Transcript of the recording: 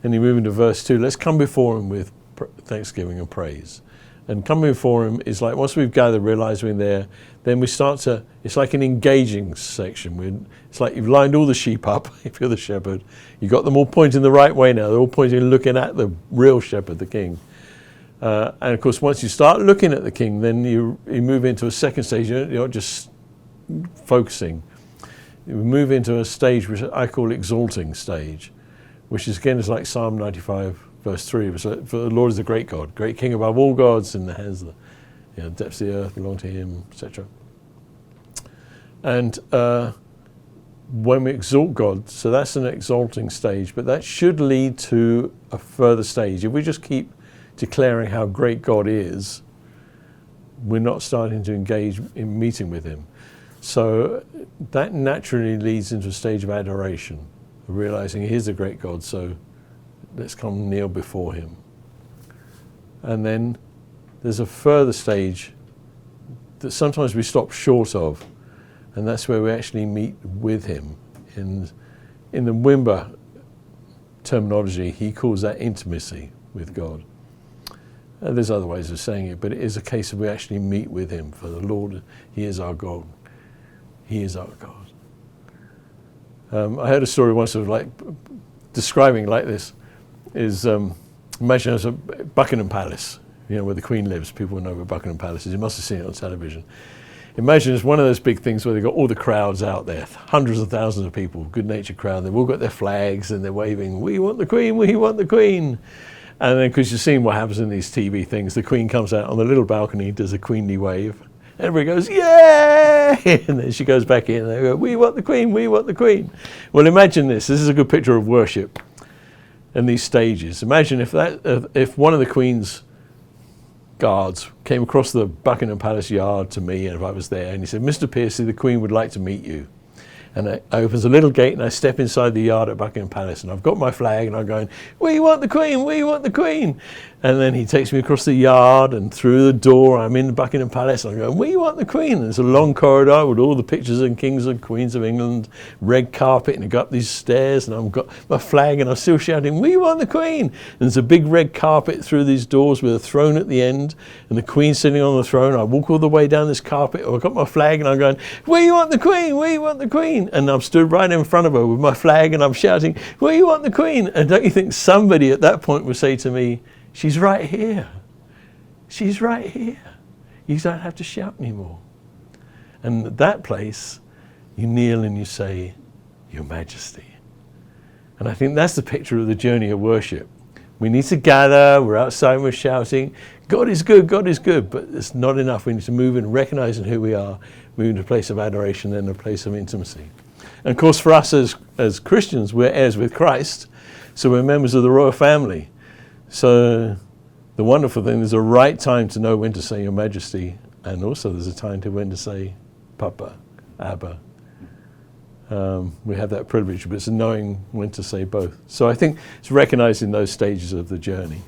And you move into verse 2. Let's come before him with thanksgiving and praise. And coming before him is like, once we've gathered, realize we're there, then we start to, it's like an engaging section. It's like you've lined all the sheep up, if you're the shepherd. You've got them all pointing the right way now. They're all pointing, looking at the real shepherd, the king. And of course, once you start looking at the king, then you move into a second stage. You're not just focusing. You move into a stage which I call exalting stage, which is again is like Psalm 95, verse 3. For the Lord is a great God, great King above all gods in the hands of the depths of the earth belong to him, etc. And when we exalt God, so that's an exalting stage, but that should lead to a further stage. If we just keep declaring how great God is, we're not starting to engage in meeting with him. So that naturally leads into a stage of adoration, realizing he is a great God, so let's come kneel before him. And then there's a further stage that sometimes we stop short of, and that's where we actually meet with him. In the Wimber terminology, he calls that intimacy with God. There's other ways of saying it, but it is a case of we actually meet with him. For the Lord, he is our God. He is our God. I heard a story once of like describing like this is imagine as a Buckingham Palace, where the Queen lives. People know where Buckingham Palace is. You must have seen it on television. Imagine it's one of those big things where they've got all the crowds out there, hundreds of thousands of people, good-natured crowd. They've all got their flags and they're waving, "We want the Queen, we want the Queen." And then, because you've seen what happens in these TV things, the Queen comes out on the little balcony, does a queenly wave. Everybody goes, "Yay!" And then she goes back in and they go, "We want the Queen, we want the Queen." Well, imagine this. This is a good picture of worship in these stages. Imagine if one of the Queen's guards came across the Buckingham Palace yard to me, and if I was there, and he said, "Mr. Piercy, the Queen would like to meet you." And it opens a little gate and I step inside the yard at Buckingham Palace and I've got my flag and I'm going, "We want the Queen, we want the Queen." And then he takes me across the yard and through the door, I'm in Buckingham Palace and I'm going, "We want the Queen." And there's a long corridor with all the pictures of kings and queens of England, red carpet, and I go up these stairs and I've got my flag and I'm still shouting, "We want the Queen." And there's a big red carpet through these doors with a throne at the end and the Queen sitting on the throne. I walk all the way down this carpet, I've got my flag and I'm going, "We want the Queen, we want the Queen." And I'm stood right in front of her with my flag and I'm shouting, "We want the Queen." And don't you think somebody at that point would say to me, "She's right here. She's right here. You don't have to shout anymore." And at that place, you kneel and you say, "Your Majesty." And I think that's the picture of the journey of worship. We need to gather, we're outside, we're shouting, "God is good, God is good," but it's not enough. We need to move in recognizing who we are, move into a place of adoration, then a place of intimacy. And of course, for us as Christians, we're heirs with Christ, so we're members of the royal family. So the wonderful thing, there's a right time to know when to say "Your Majesty," and also there's a time to when to say "Papa," "Abba." We have that privilege, but it's knowing when to say both. So I think it's recognizing those stages of the journey.